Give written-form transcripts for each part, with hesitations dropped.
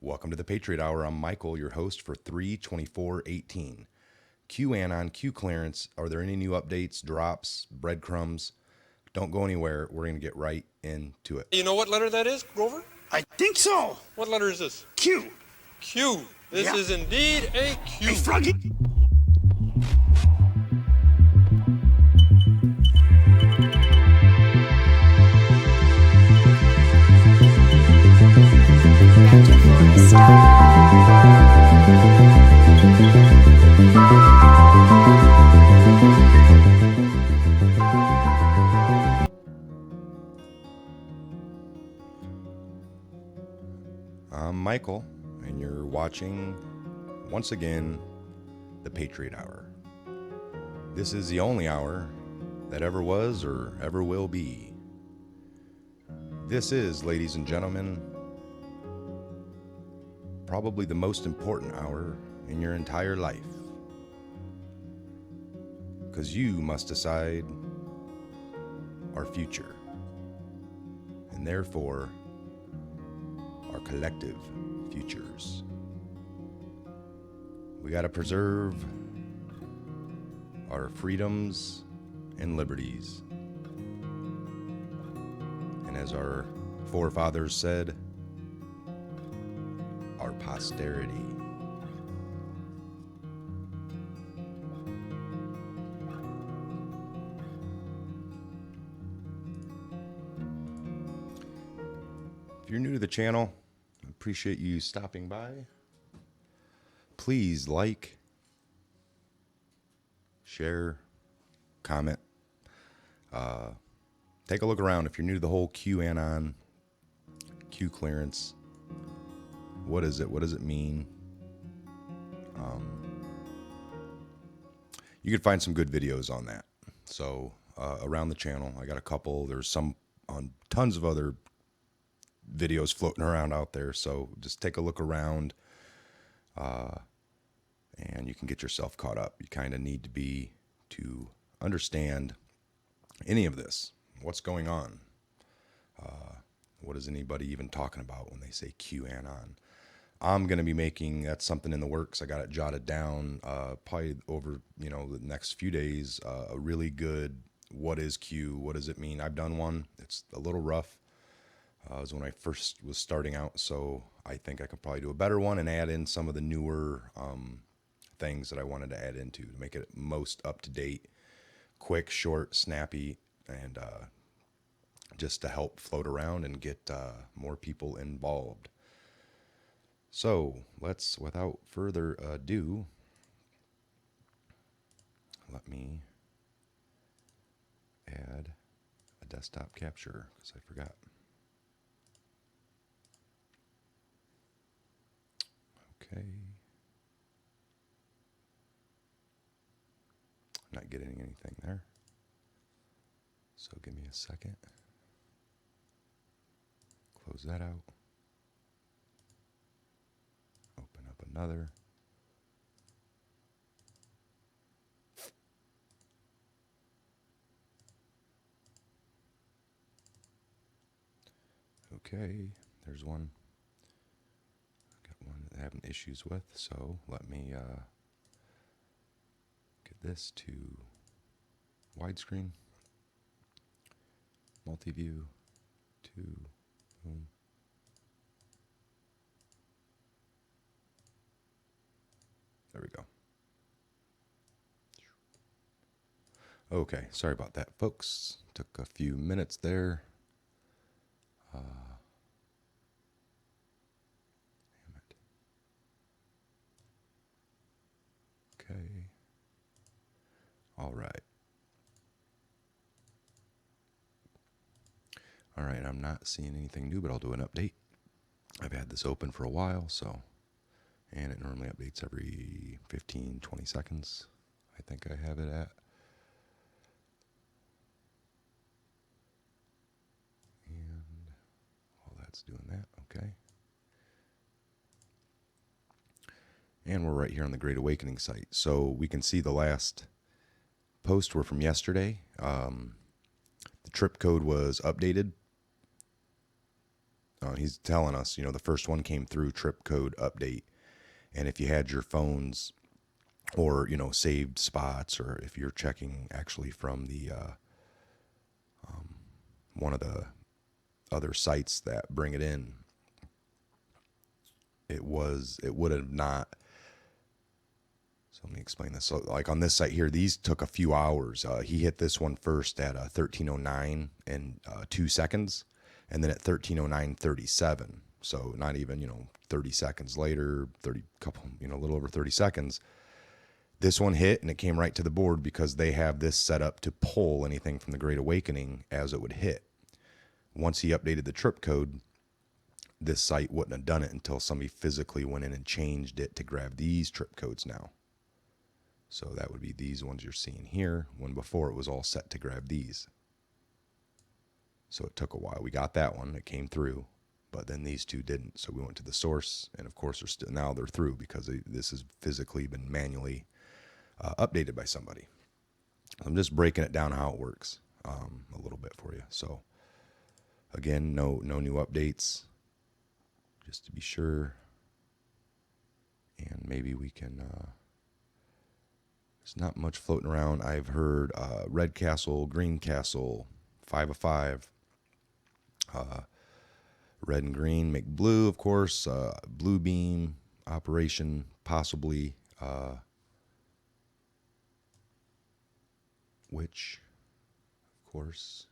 Welcome to the Patriot Hour. I'm Michael, your host for 3/24/18. Q Anon, Q clearance. Are there any new updates, drops, breadcrumbs? Don't go anywhere. We're going to get right into it. You know what letter that is, Grover? I think so. What letter is this? Q. Q. This Yeah. is indeed a Q. Hey, Froggy. I'm Michael, and you're watching, once again, the Patriot Hour. This is the only hour that ever was or ever will be. This is, ladies and gentlemen, probably the most important hour in your entire life. Because you must decide our future, and therefore our collective futures. We got to preserve our freedoms and liberties. And as our forefathers said, our posterity. If you're new to the channel, I appreciate you stopping by. Please like, share, comment. Take a look around. If you're new to the whole Q Anon, Q clearance, what is it? What does it mean? You can find some good videos on that. So around the channel, I got a couple. There's some on tons of other videos floating around out there. So just take a look around, and you can get yourself caught up. You kind of need to be to understand any of this. What's going on? What is anybody even talking about when they say QAnon? I'm going to be making, that's something in the works. I got it jotted down, probably over, the next few days, a really good, what is Q? What does it mean? I've done one. It's a little rough. It was when I first was starting out. So I think I could probably do a better one and add in some of the newer things that I wanted to add into to make it most up to date, quick, short, snappy, and just to help float around and get more people involved. So let's, without further ado, let me add a desktop capture because I forgot. Okay. I'm not getting anything there. So give me a second. Close that out. Open up another. Okay, there's one. Got one that I'm having issues with, so let me get this to widescreen, multi-view, to boom. There we go. Okay, sorry about that, folks. Took a few minutes there. Damn it. Okay. All right. All right, I'm not seeing anything new, but I'll do an update. I've had this open for a while, so, and it normally updates every 15, 20 seconds. I think I have it at. And while that's doing that, okay. And we're right here on the Great Awakening site. So we can see the last posts were from yesterday. The trip code was updated He's telling us, the first one came through trip code update. And if you had your phones or, saved spots, or if you're checking actually from the one of the other sites that bring it in, it would have not. So let me explain this. So like on this site here, these took a few hours. He hit this one first at 13:09 and 2 seconds, and then at 13:09:37. So not even 30 seconds later, a little over 30 seconds. This one hit and it came right to the board because they have this set up to pull anything from the Great Awakening as it would hit. Once he updated the trip code, this site wouldn't have done it until somebody physically went in and changed it to grab these trip codes now. So that would be these ones you're seeing here, when before it was all set to grab these. So it took a while. We got that one, it came through, but then these two didn't. So we went to the source, and of course now they're through because this has physically been manually updated by somebody. I'm just breaking it down how it works a little bit for you. So again, no new updates, just to be sure. And maybe we can, there's not much floating around. I've heard Red Castle, Green Castle, 5 of 5. Red and green make blue, of course. Blue beam operation, possibly. Which, of course,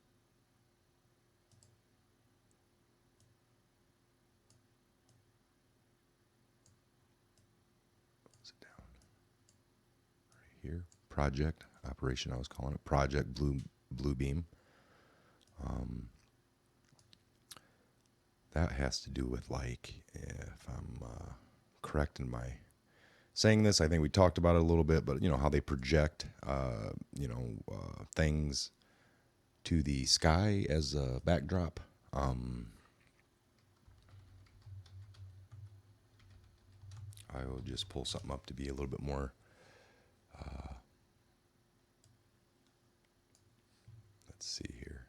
what's it down right here? Project operation. I was calling it Project Blue Beam. That has to do with, like, if I'm correct in my saying this, I think we talked about it a little bit, but how they project, things to the sky as a backdrop. I will just pull something up to be a little bit more. Let's see here.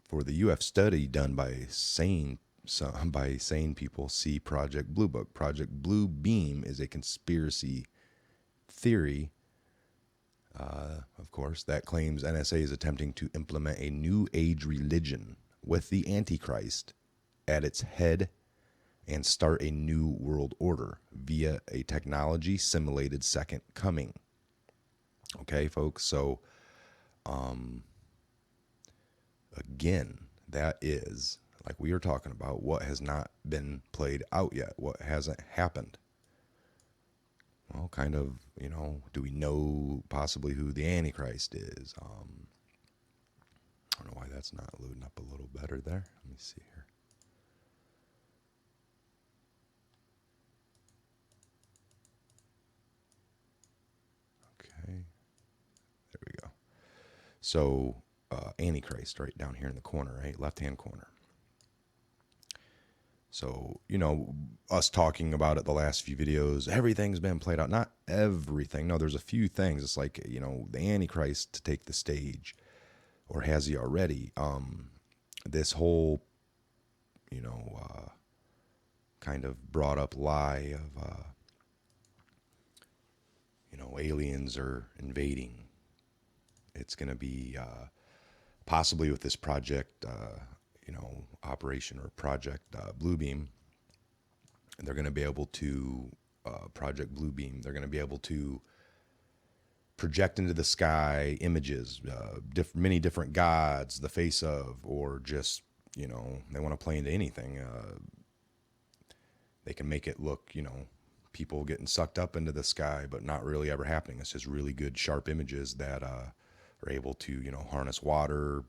For the UF study done by sane people, see Project Blue Book. Project Blue Beam is a conspiracy theory, of course, that claims NSA is attempting to implement a new age religion with the Antichrist at its head and start a new world order via a technology simulated second coming. Okay, folks, so again, that is, like we were talking about, what has not been played out yet, what hasn't happened. Well, kind of, do we know possibly who the Antichrist is? I don't know why that's not loading up a little better there. Let me see here. Okay, there we go. So, Antichrist right down here in the corner, right? Left-hand corner. So, us talking about it the last few videos, everything's been played out. Not everything. No, there's a few things. It's like, the Antichrist to take the stage, or has he already? This whole, kind of brought up lie of, aliens are invading. It's going to be possibly with this project, operation or project Blue Beam. They're going to be able to, Project Blue Beam, they're going to be able to project into the sky images, many different gods, the face of, or just, they want to play into anything. They can make it look, people getting sucked up into the sky, but not really ever happening. It's just really good, sharp images that are able to, harness water,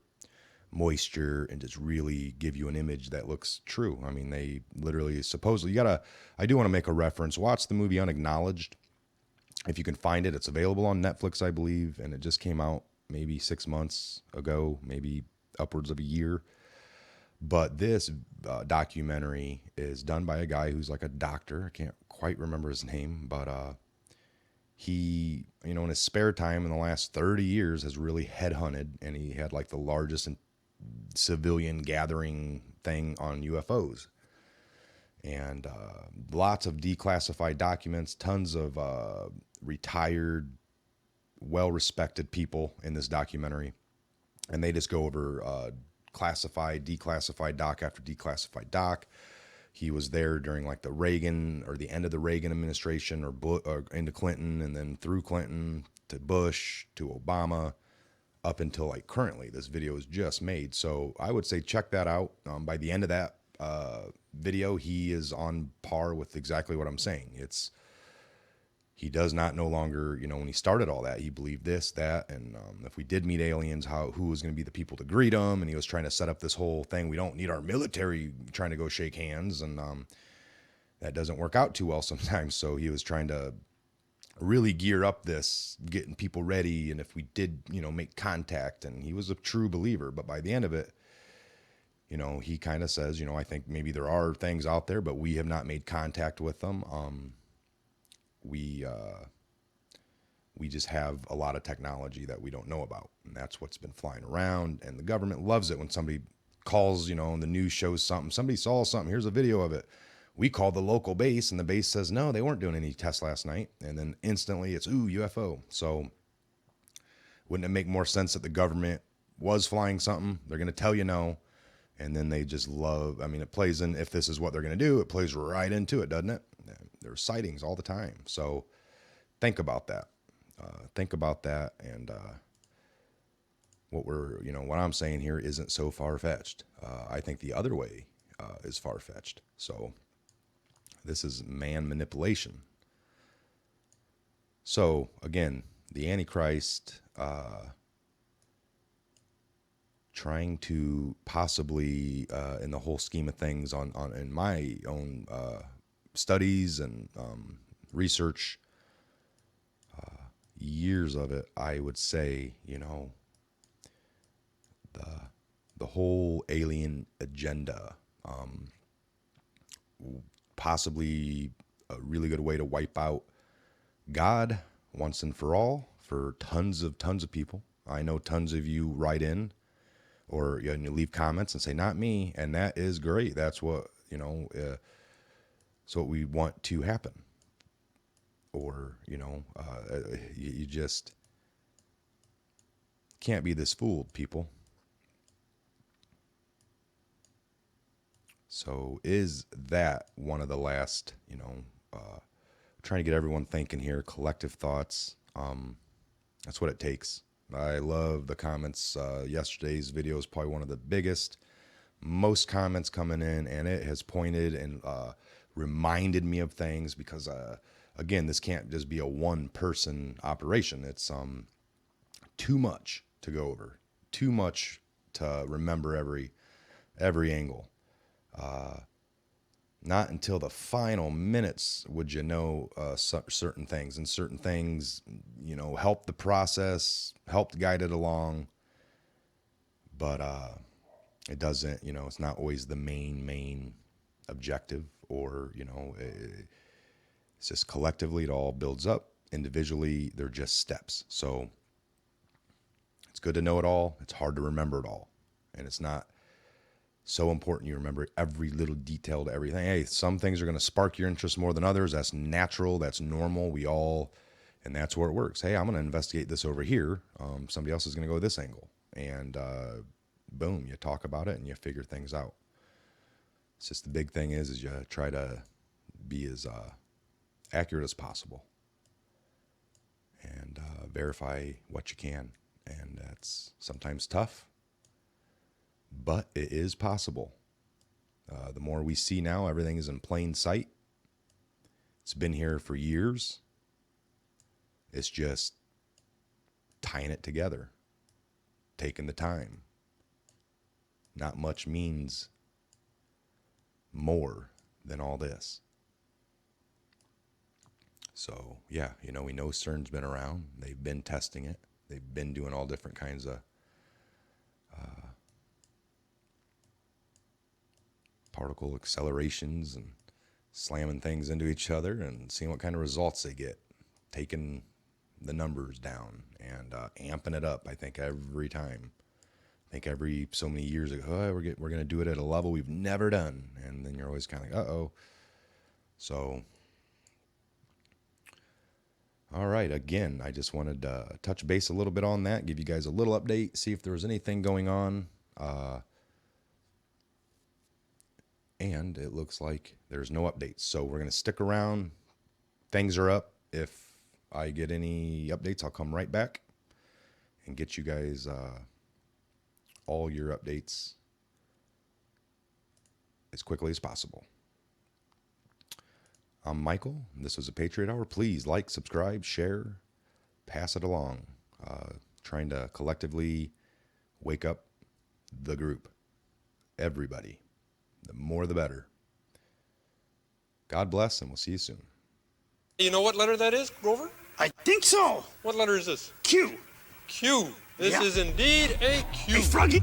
moisture, and just really give you an image that looks true. I mean, they literally, supposedly, I do want to make a reference. Watch the movie Unacknowledged. If you can find it, it's available on Netflix, I believe, and it just came out maybe 6 months ago, maybe upwards of a year. But this documentary is done by a guy who's like a doctor. I can't quite remember his name, but he, in his spare time in the last 30 years has really headhunted, and he had like the largest civilian gathering thing on UFOs. And lots of declassified documents, tons of retired, well respected people in this documentary. And they just go over classified, declassified doc after declassified doc. He was there during like the Reagan or the end of the Reagan administration, or into Clinton, and then through Clinton to Bush to Obama, up until like currently. This video is just made, so I would say check that out. By the end of that video, he is on par with exactly what I'm saying. He does not no longer, when he started all that, he believed this, that, and if we did meet aliens, who was going to be the people to greet them, and he was trying to set up this whole thing. We don't need our military trying to go shake hands, and that doesn't work out too well sometimes. So he was trying to really gear up this, getting people ready, and if we did, make contact, and he was a true believer. But by the end of it, he kind of says, I think maybe there are things out there, but we have not made contact with them. We just have a lot of technology that we don't know about, and that's what's been flying around. And the government loves it when somebody calls, and the news shows something. Somebody saw something. Here's a video of it. We called the local base, and the base says no, they weren't doing any tests last night. And then instantly, it's UFO. So wouldn't it make more sense that the government was flying something? They're going to tell you no, and then they just love. I mean, it plays in. If this is what they're going to do, it plays right into it, doesn't it? There's sightings all the time. So think about that. And what I'm saying here isn't so far-fetched. I think the other way is far-fetched. So this is man manipulation. So again, the Antichrist trying to possibly, in the whole scheme of things, in my own studies and research, years of it, I would say, the whole alien agenda, possibly a really good way to wipe out God once and for all for tons of people. I know tons of you write in or you leave comments and say, not me. And that is great. That's what, it's what we want to happen. Or, you just can't be this fooled, people. So is that one of the last, trying to get everyone thinking here, collective thoughts. That's what it takes. I love the comments. Yesterday's video is probably one of the biggest, most comments coming in, and it has pointed and reminded me of things because, again, this can't just be a one-person operation. It's too much to go over, too much to remember every angle. Not until the final minutes would you know certain things, and certain things, help the process, help guide it along. But it doesn't, it's not always the main objective, or, it's just collectively it all builds up. Individually, they're just steps. So it's good to know it all. It's hard to remember it all. And it's not so important you remember every little detail to everything. Hey, some things are going to spark your interest more than others. That's natural. That's normal. And that's where it works. Hey, I'm going to investigate this over here. Somebody else is going to go this angle. And boom, you talk about it and you figure things out. It's just the big thing is you try to be as accurate as possible and verify what you can. And that's sometimes tough, but it is possible. The more we see now, everything is in plain sight. It's been here for years. It's just tying it together, taking the time. Not much means more than all this. So, yeah, we know CERN's been around. They've been testing it. They've been doing all different kinds of particle accelerations and slamming things into each other and seeing what kind of results they get. Taking the numbers down and amping it up. I think every time. I think every so many years ago, oh, we're going to do it at a level we've never done. And then you're always kind of like, uh-oh. So, all right. Again, I just wanted to touch base a little bit on that, give you guys a little update, see if there was anything going on. And it looks like there's no updates. So we're going to stick around. Things are up. If I get any updates, I'll come right back and get you guys all your updates as quickly as possible. I'm Michael. This was a Patriot Hour. Please like, subscribe, share, pass it along. Trying to collectively wake up the group. Everybody. The more the better. God bless, and we'll see you soon. You know what letter that is, Grover? I think so. What letter is this? Q. Q. This Yeah. is indeed a Q. Hey, Froggy.